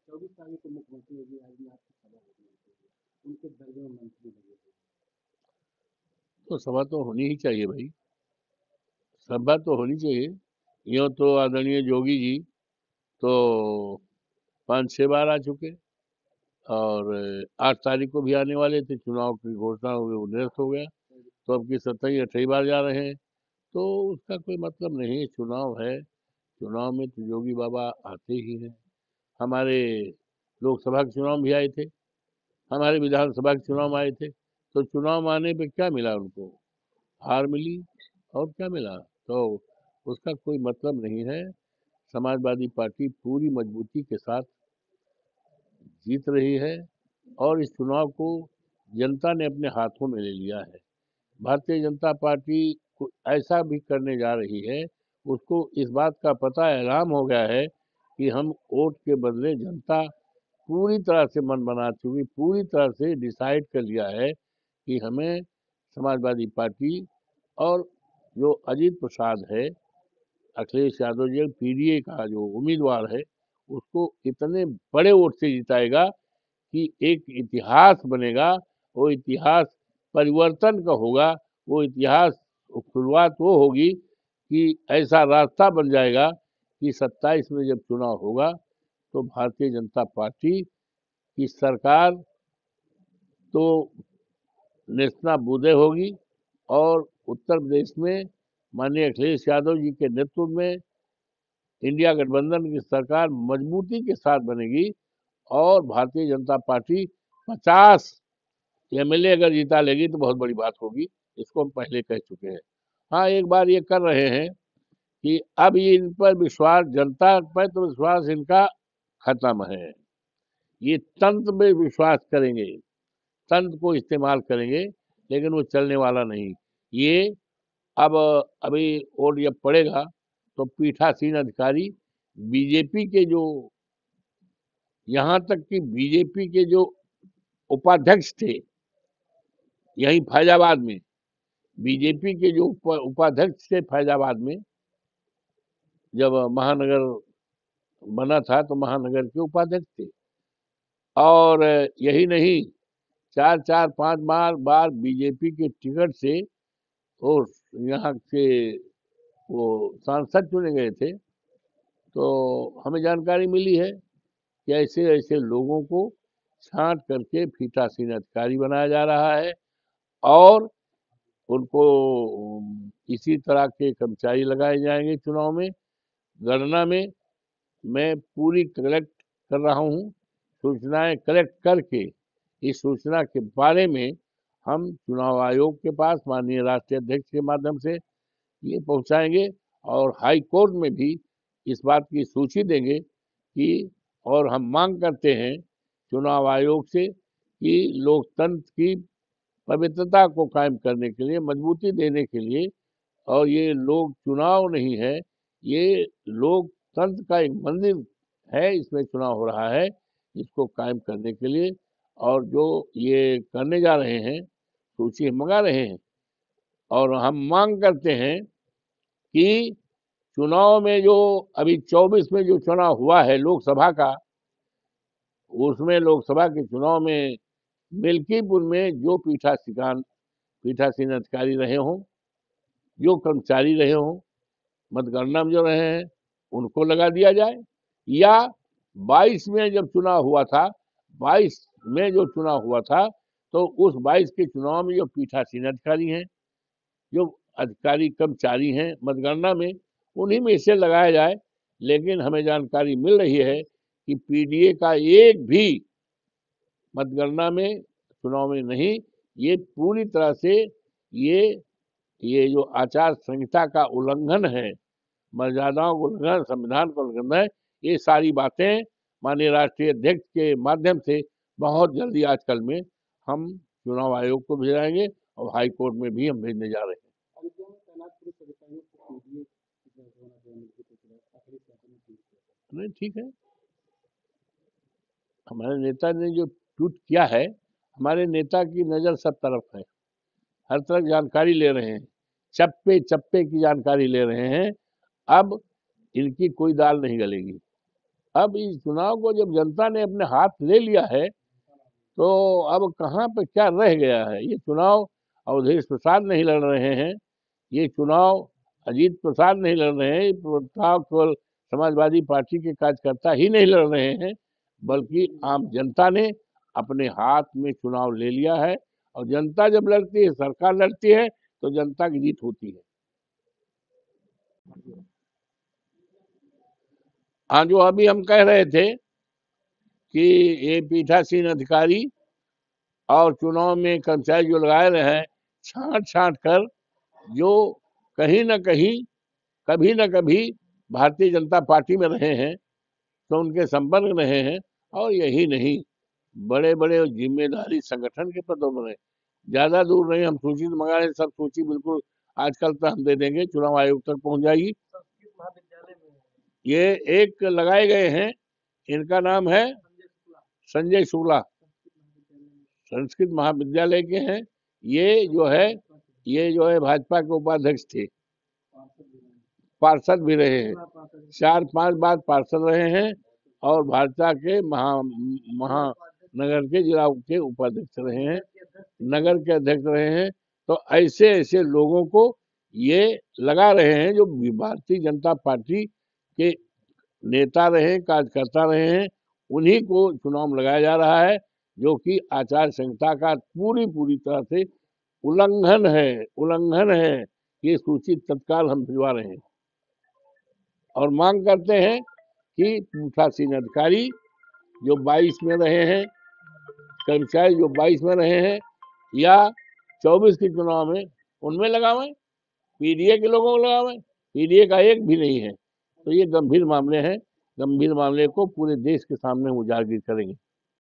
24 तारीख को मुख्यमंत्री योगी आदित्यनाथ की सभा होगी, उनके दर्जनों मंत्री लगे हुए तो सभा तो होनी ही चाहिए भाई, सभा तो होनी चाहिए। यूँ तो आदरणीय योगी जी तो 5-6 बार आ चुके, और 8 तारीख को भी आने वाले थे, चुनाव की घोषणा हो गई, वो निरस्त हो गया। तो अब की 27-28 बार जा रहे हैं, तो उसका कोई मतलब नहीं है। चुनाव है, चुनाव में तो योगी बाबा आते ही हैं। हमारे लोकसभा के चुनाव में भी आए थे, हमारे विधानसभा के चुनाव में आए थे, तो चुनाव में आने पे क्या मिला उनको? हार मिली, और क्या मिला? तो उसका कोई मतलब नहीं है। समाजवादी पार्टी पूरी मजबूती के साथ जीत रही है, और इस चुनाव को जनता ने अपने हाथों में ले लिया है। भारतीय जनता पार्टी ऐसा भी करने जा रही है, उसको इस बात का पता एलान हो गया है कि हम वोट के बदले, जनता पूरी तरह से मन बना चुकी, पूरी तरह से डिसाइड कर लिया है कि हमें समाजवादी पार्टी और जो अजीत प्रसाद है, अखिलेश यादव जी पीडीए का जो उम्मीदवार है, उसको इतने बड़े वोट से जिताएगा कि एक इतिहास बनेगा। वो इतिहास परिवर्तन का होगा, वो इतिहास शुरुआत वो होगी कि ऐसा रास्ता बन जाएगा कि 27 में जब चुनाव होगा तो भारतीय जनता पार्टी की सरकार तो नेस्तनाबूदे होगी, और उत्तर प्रदेश में माननीय अखिलेश यादव जी के नेतृत्व में इंडिया गठबंधन की सरकार मजबूती के साथ बनेगी, और भारतीय जनता पार्टी 50 एमएलए अगर जीता लेगी तो बहुत बड़ी बात होगी। इसको हम पहले कह चुके हैं। हाँ, एक बार ये कर रहे हैं कि अब ये इन पर विश्वास, जनता पर तो विश्वास इनका खत्म है। ये तंत्र में विश्वास करेंगे, तंत्र को इस्तेमाल करेंगे, लेकिन वो चलने वाला नहीं। ये अब अभी वोट जब पड़ेगा तो पीठासीन अधिकारी, बीजेपी के जो, यहाँ तक कि बीजेपी के जो उपाध्यक्ष थे यहीं फैजाबाद में, बीजेपी के जो उपाध्यक्ष थे फैजाबाद में, जब महानगर बना था तो महानगर के उपाध्यक्ष थे, और यही नहीं, 4-4-5 बार बीजेपी के टिकट से वो यहाँ के वो सांसद चुने गए थे। तो हमें जानकारी मिली है कि ऐसे ऐसे लोगों को छांट करके पीठासीन अधिकारी बनाया जा रहा है, और उनको इसी तरह के कर्मचारी लगाए जाएंगे चुनाव में। गणना में मैं पूरी कलेक्ट कर रहा हूँ, सूचनाएं कलेक्ट करके इस सूचना के बारे में हम चुनाव आयोग के पास माननीय राष्ट्रीय अध्यक्ष के माध्यम से ये पहुंचाएंगे, और हाई कोर्ट में भी इस बात की सूची देंगे कि, और हम मांग करते हैं चुनाव आयोग से कि लोकतंत्र की पवित्रता को कायम करने के लिए, मजबूती देने के लिए, और ये लोक चुनाव नहीं है, ये लोकतंत्र का एक मंदिर है, इसमें चुनाव हो रहा है, इसको कायम करने के लिए। और जो ये करने जा रहे हैं, सूची मंगा रहे हैं, और हम मांग करते हैं कि चुनाव में जो अभी 24 में जो चुनाव हुआ है लोकसभा का, उसमें लोकसभा के चुनाव में मिल्कीपुर में जो पीठासीन अधिकारी रहे हों, जो कर्मचारी रहे हों, मतगणना में जो रहे हैं, उनको लगा दिया जाए, या 22 में जब चुनाव हुआ था, 22 में जो चुनाव हुआ था, तो उस 22 के चुनाव में जो पीठासीन अधिकारी हैं, जो अधिकारी कर्मचारी हैं मतगणना में, उन्हीं में से लगाया जाए। लेकिन हमें जानकारी मिल रही है कि पीडीए का एक भी मतगणना में, चुनाव में नहीं। ये पूरी तरह से ये जो आचार संहिता का उल्लंघन है, मर्यादाओं का उल्लंघन, संविधान का उल्लंघन है, ये सारी बातें माननीय राष्ट्रीय अध्यक्ष के माध्यम से बहुत जल्दी आजकल में हम चुनाव आयोग को भेजाएंगे, और हाई कोर्ट में भी हम भेजने जा रहे हैं। अयोध्या में तैनात पुलिस अधिकारियों को पीडीए अखिलेश यादव ने ट्वीट किया। नहीं, ठीक है, हमारे नेता ने जो ट्वीट किया है, हमारे नेता की नज़र सब तरफ है, हर तरफ जानकारी ले रहे हैं, चप्पे चप्पे की जानकारी ले रहे हैं। अब इनकी कोई दाल नहीं गलेगी, अब इस चुनाव को जब जनता ने अपने हाथ ले लिया है तो अब कहाँ पे क्या रह गया है। ये चुनाव अवधेश प्रसाद नहीं लड़ रहे हैं, ये चुनाव अजीत प्रसाद नहीं लड़ रहे हैं, ये चुनाव केवल समाजवादी पार्टी के कार्यकर्ता ही नहीं लड़ रहे हैं, बल्कि आम जनता ने अपने हाथ में चुनाव ले लिया है। और जनता जब लड़ती है, सरकार लड़ती है, तो जनता की जीत होती है। हाँ, जो अभी हम कह रहे थे कि ये पीठासीन अधिकारी और चुनाव में कर्मचारी जो लगाए रहे हैं, छांट छांट कर जो कहीं न कहीं कभी न कभी भारतीय जनता पार्टी में रहे हैं, तो उनके संपर्क में रहे हैं, और यही नहीं, बड़े बड़े जिम्मेदारी संगठन के पदों में रहे। ज्यादा दूर नहीं, हम सूची मंगा रहे, सब सूची बिल्कुल आजकल तक हम दे देंगे, चुनाव आयोग तक पहुंच जाएगी। ये एक लगाए गए हैं, इनका नाम है संजय शुक्ला, संस्कृत महाविद्यालय के हैं। ये जो है भाजपा के उपाध्यक्ष थे, पार्षद भी रहे हैं, 4-5 बार पार्षद रहे हैं, और भाजपा के महानगर के जिला के उपाध्यक्ष रहे हैं, नगर के अध्यक्ष रहे हैं। तो ऐसे ऐसे लोगों को ये लगा रहे हैं जो भारतीय जनता पार्टी के नेता रहे, कार्यकर्ता रहे हैं, उन्हीं को चुनाव में लगाया जा रहा है, जो कि आचार संहिता का पूरी तरह से उल्लंघन है। ये सूची तत्काल हम भिजवा रहे हैं और मांग करते हैं कि पीठासीन अधिकारी जो 22 में रहे हैं, कर्मचारी जो 22 में रहे हैं या 24 के चुनाव में, उनमें लगावें, पीडीए के लोगों को लगावें। पीडीए का एक भी नहीं है। तो ये गंभीर मामले हैं, गंभीर मामले को पूरे देश के सामने उजागर करेंगे।